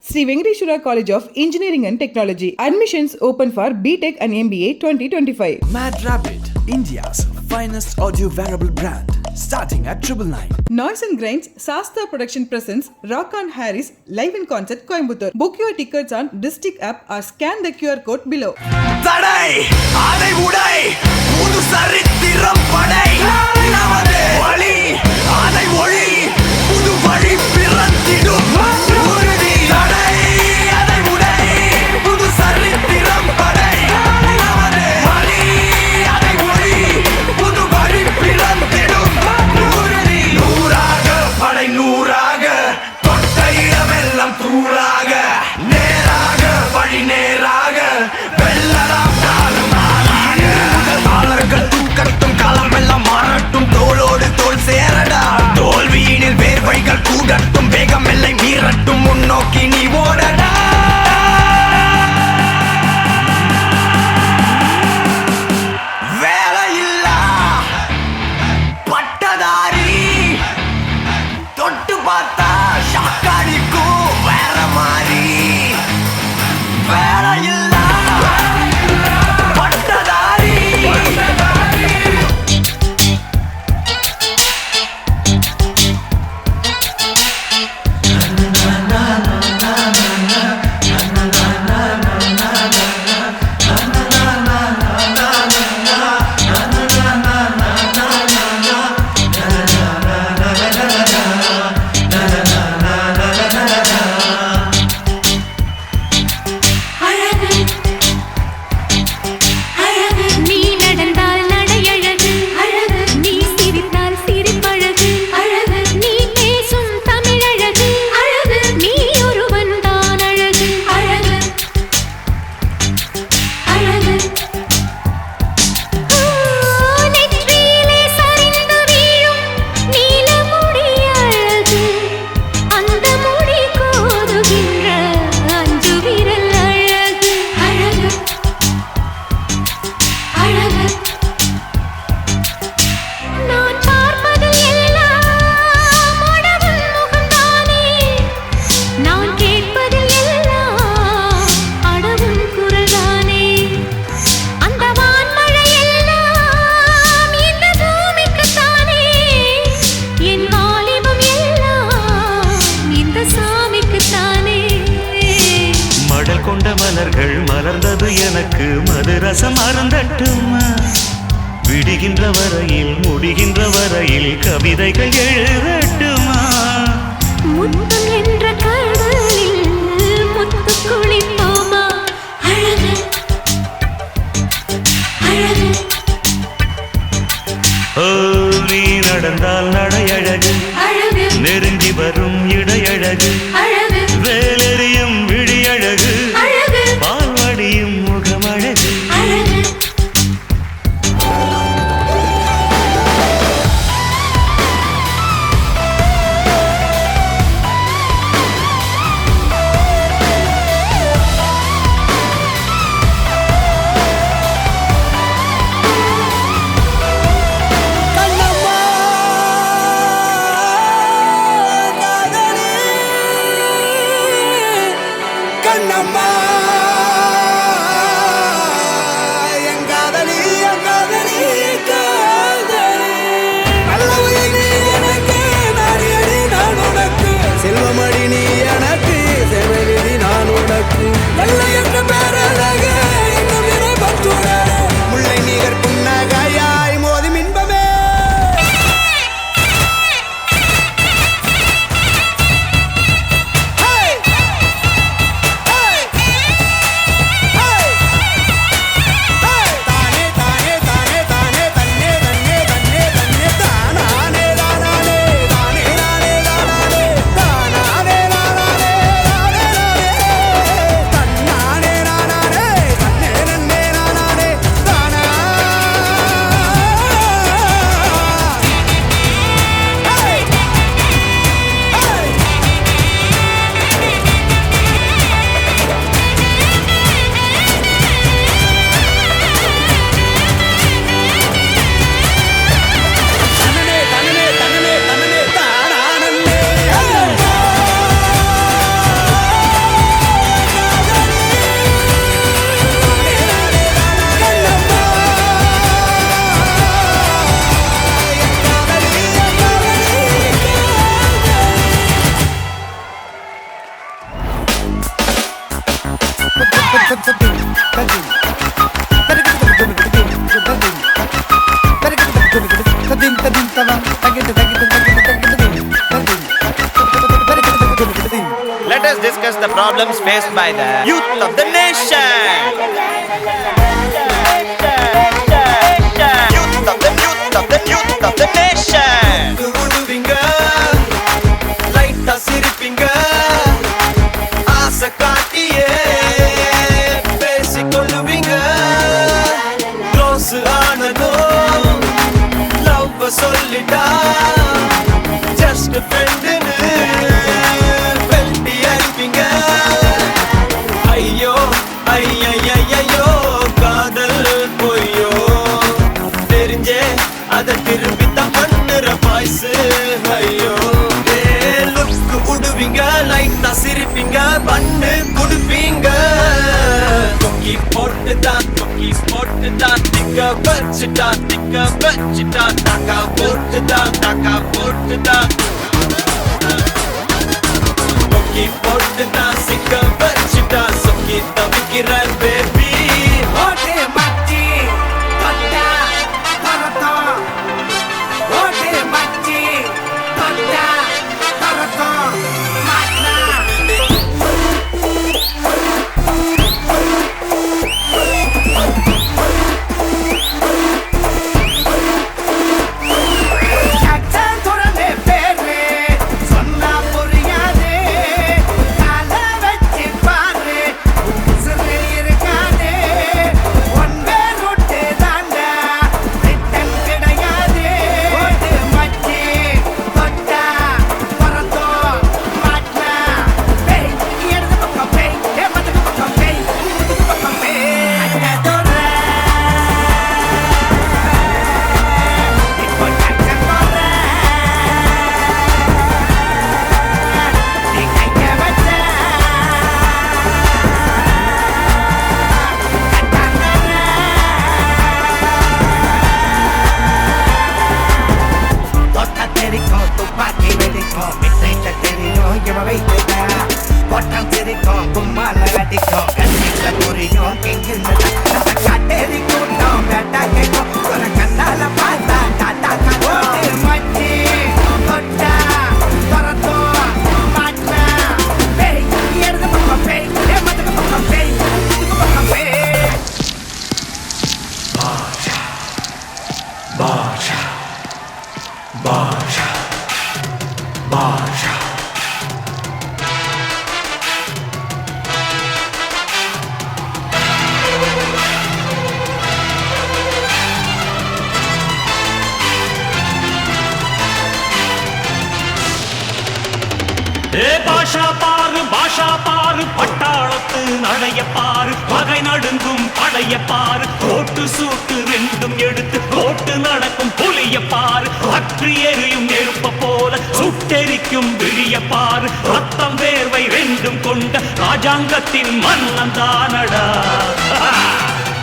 Sri Venkateshwara College of Engineering and Technology. Admissions open for BTech and MBA 2025. Mad Rabbit, India's finest audio wearable brand, starting at 999. Noise and Grinds, Sasta Production presents Rock on Harris live in concert Coimbatore. Book your tickets on District app or scan the QR code below. தடை அதை உடை புது சரித்திரம் படை நமது வழி அதை ஒளி புது வழி பிறந்திடும் உறுதி தடை அதை உடை புது சரித்திரம் படை நமது வழி அதை ஒளி புது வழி பிறந்திடும் உறுதி நூறாக படை நூறாக தொட்ட இடமெல்லாம் தூளாக நேராக வழி நேராக தோளோடு தோல் சேரடா தோல்வியினில் வேர்வைகள் கூடட்டும் வேகம் எல்லை மீறட்டும் முன்னோக்கி நீ ஓடடா வேலையில்லா பட்டதாரி தொட்டு பார்த்தா ஷாக்காடிக்கும் வேற மாதிரி வேலையில்லா பட்டதாரி மலர்கள் மலர்ந்தது எனக்கு மதுரசம் அருந்தட்டுமா விடுகின்ற வரையில் முடிகின்ற வரையில் கவிதைகள் எழுதட்டுமா முத்தம் என்ற கடலில் முத்து குளிப்போமா அழகு அழகு ஓ நீ நடந்தால் நடையழகு அழகு நெருங்கி வரும் இடையழகு அழகு வேலெறியும் விழியழகு அழகு பால்வடியும் முகமழகு அழகு கண்ணம்மா எங்காதலி எங்காதலி காதலி நல்லவை நீ எனக்கு நாடியடி நான் உனக்கு செல்வமடி நீ எனக்கு செவனிதி நான் உனக்கு நல்ல என்ற பேரழக இன்னும் விரை பற்றுட முல்லை நீகர் புன்னகையாய் மோதி மின்பமே Let us discuss the problems faced by the youth of the nation. Youth of the nation. உடுவிங்க லைட்டா சிரிப்பிங்க ஆசை காட்டியே பேசிக்கொள்ளுவீங்க க்ளோஸ் ஆனதும் லவ் சொல்லிட்டா ஜஸ்ட் ஃப்ரெண்டுன்னு வெல்டி அடிப்பீங்க ஐயோ ஐயோ காதல் பொய்யோ தெரிஞ்சே அதை திருப்பி தான் பண்ணுற பாய்ஸு ஐயோ லுக்கு விடுவீங்க லைட்டா சிரிப்பீங்க பண்ணு கொடுப்பீங்க தொக்கி போட்டு தான் திக்க வச்சுட்டா தாக்கா போட்டு தான் தொக்கி போட்டு தான் சிக்க வச்சுட்டா சொக்கி தவிக்கிற பேபி ஓட்டே மச்சி தொட்டா பரத்தா ஓட்டே மச்சி தொட்டா பரத்தா மாட்னா அச்சன் துறந்தே பேரு சொன்னா புரியாதே கால வச்சு பாரு உசுறு இருக்காதே ஒன்பே ரொட்டு தாண்டா ரிட்டன் கிடையாதே ஓட்டு மச்சி தொட்டா பரத்தோ மாட்னா பேய் இடது பக்கம் பேய் மதுக்கு பக்கம் பேய் இதுக்கு பக்கம் பேய் அண்ணா தோற இப்போ அச்சன் போற நீ கைய வச்ச தொட்டா தெரிக்கும் துப்பாக்கி வெடிக்கும் மிட்டைட்ட தெரியும் இவ வைத்துட்ட பொட்டம் தெரிக்கும் கும்மால வெடிக்கும் கண்ணிட்ட புரியும் கிங்கிருந்த காட்டேரி கூட்டம் வேட்டா கேட்கும் ஒரு கண்ணால பார்த்தா டாட்டா காட்டும் மச்சி தொட்டா பரத்தோ மாட்னா பேய் இடது பக்கம் பேய் மதுக்கு பக்கம் பேய் இதுக்கு பக்கம் பேய் பாஷா பாரு பட்டாளத்து நடைய பாரு பகை நடுங்கும் படைய பாரு கோட்டு சூட்டு ரெண்டும் எடுத்து கோட்டு நடக்கும் புலிய பாரு அற்றி எரியும் நெருப்ப போல சுட்டெரிக்கும் விழிய பாரு ரத்தம் வேர்வை ரெண்டும் கொண்ட ராஜாங்கத்தின் மன்னன் தானடா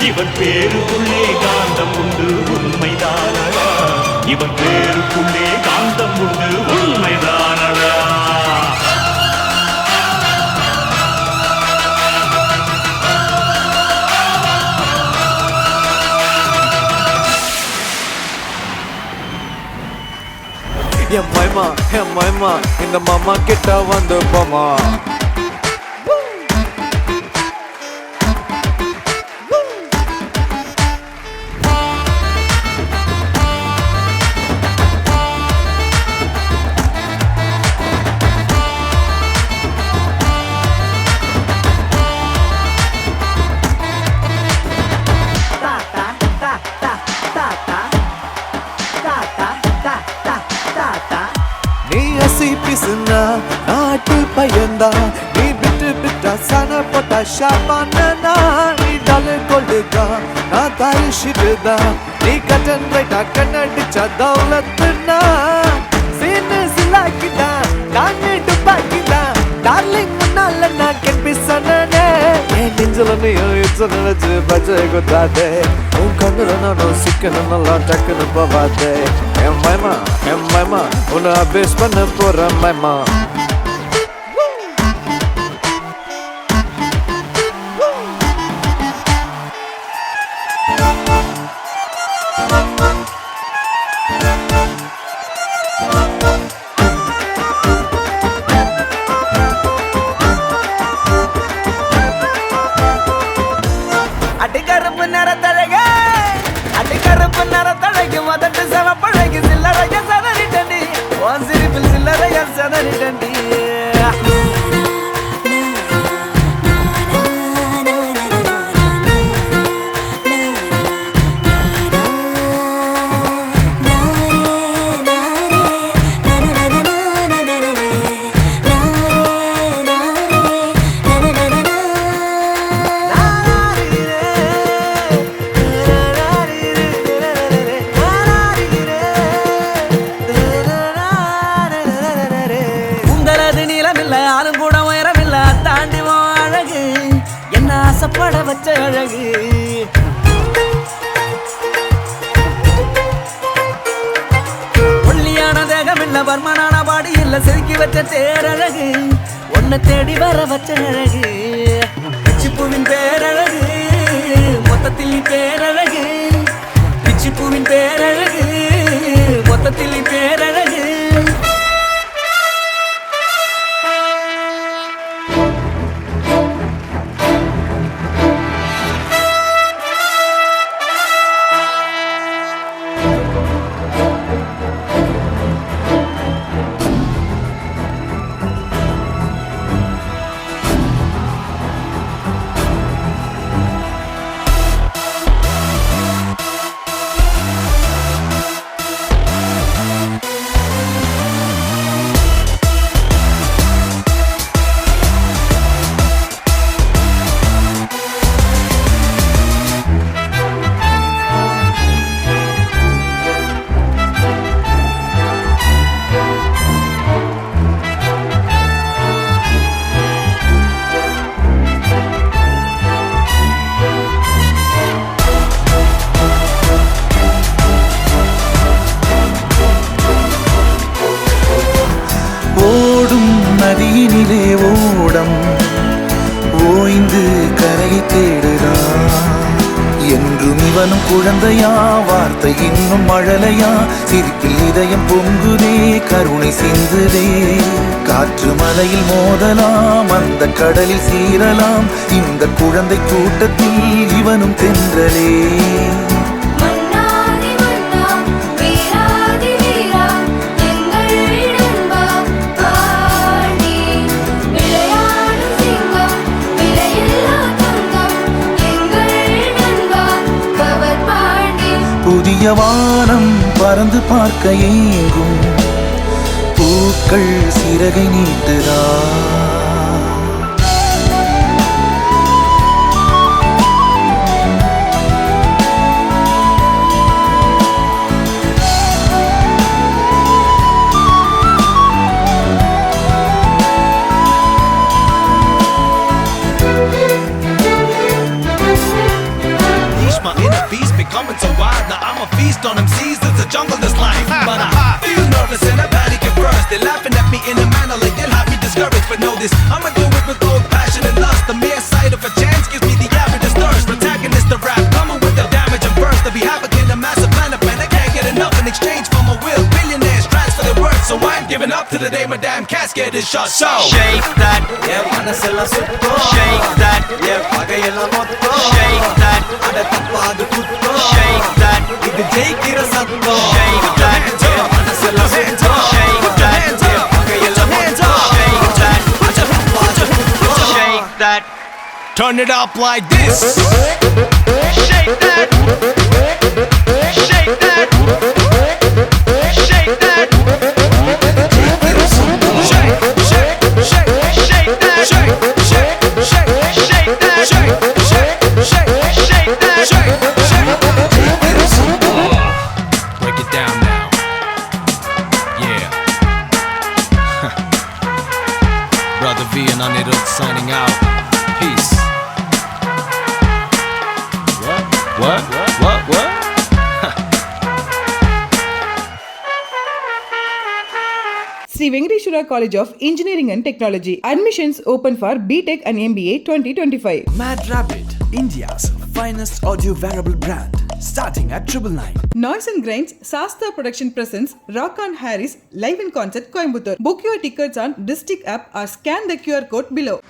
இவன் பேருக்குள்ளே காந்தம் உண்டு உண்மைதானடா இவன் பேருக்குள்ளே காந்தம் உண்டு உண்மைதானடா என் மைமா இந்த மாமா கிட்ட வந்து போமா நீ அசி பிசுனா நாட்டு பையன்தா நீ விட்டா சன போட்டா ஷாபானா நீ டாலர் கோல்டுதா நான் தாரிஷிடுதா நீ கட்டன் ரைட்டா கண்ணடிச்சா தௌலத்துனா சீனு சிலாக்கிதா நானே டுபாக்கிதா டார்லிங் முன்னால நான் கெம்பிசனே என் நெஞ்சில நீயும் இட்ஸ நினைச்சு பச்சை குத்தாதே உன் கண்ணுல நானும் சிக்கனும் நல்லா டக்குன்னு போவாதே என் மைமா உன்னை அபேஸ் பண்ண போற மைமா கதறிடண்டி ஆளும் கூட உயரமில்ல தாண்டி அழகு என்ன ஆசைப்பட வச்ச அழகு ஒல்லியான தேகம் இல்ல பர்மனான பாடி இல்ல செதுக்கி வச்ச தேரழகு ஒன்ன தேடி வர வச்ச அழகு பிச்சிப்பூவின் பேரழகு மொத்தத்தில் பேரழகு பிச்சிப்பூவின் பேரழகு மொத்தத்தில் பேரழகு நதியினிலே ஓடம் ஓய்ந்து கரையை தேடுதான் என்றும் இவனும் குழந்தையா வார்த்தை இன்னும் மழலையா சிரிப்பில் இதயம் பொங்குதே கருணை சிந்துதே காற்று மலையில் மோதலாம் அந்த கடலில் சீரலாம் இந்த குழந்தை கூட்டத்தில் இவனும் தென்றலே புதிய வானம் பறந்து பார்க்க ஏங்கும் பூக்கள் சிறகை நீட்டுதா Coming so wild, now I'm a feast on them seas. There's a jungle that's life, but I feel nervous and I panic at first. They're laughing at me in a manner like they'll have me discouraged. But know this, I'ma do it with both passion and lust. The mere sight of a chance gives me the avidest thirst. Protagonist of rap, coming with the damage and burst. To be havoc in a massive plan of plan, I can't get enough in exchange for my will. Billionaires transfer their worth, so I'm giving up to the day my damn casket is shut. So Shake that, yeah, manasella sutto. shake that, yeah, pagayella motto. shake that, ada tappadu kutto. shake that, idu jaikira satto. shake that, yeah, manasella sutto. shake that, yeah, pagayella motto. shake that, shake that, turn it up like this. shake that, shake that, shake that. Break it down now. Yeah. Brother V and Anirudh signing out. Peace. What? Sri Venkateshwara College of Engineering and Technology. Admissions open for BTech and MBA 2025. Mad Rabbit, India's finest audio wearable brand, starting at 999. Noise and Grinds, Sasta Production presents Rock on Harris live in concert Coimbatore. Book your tickets on District app or scan the QR code below.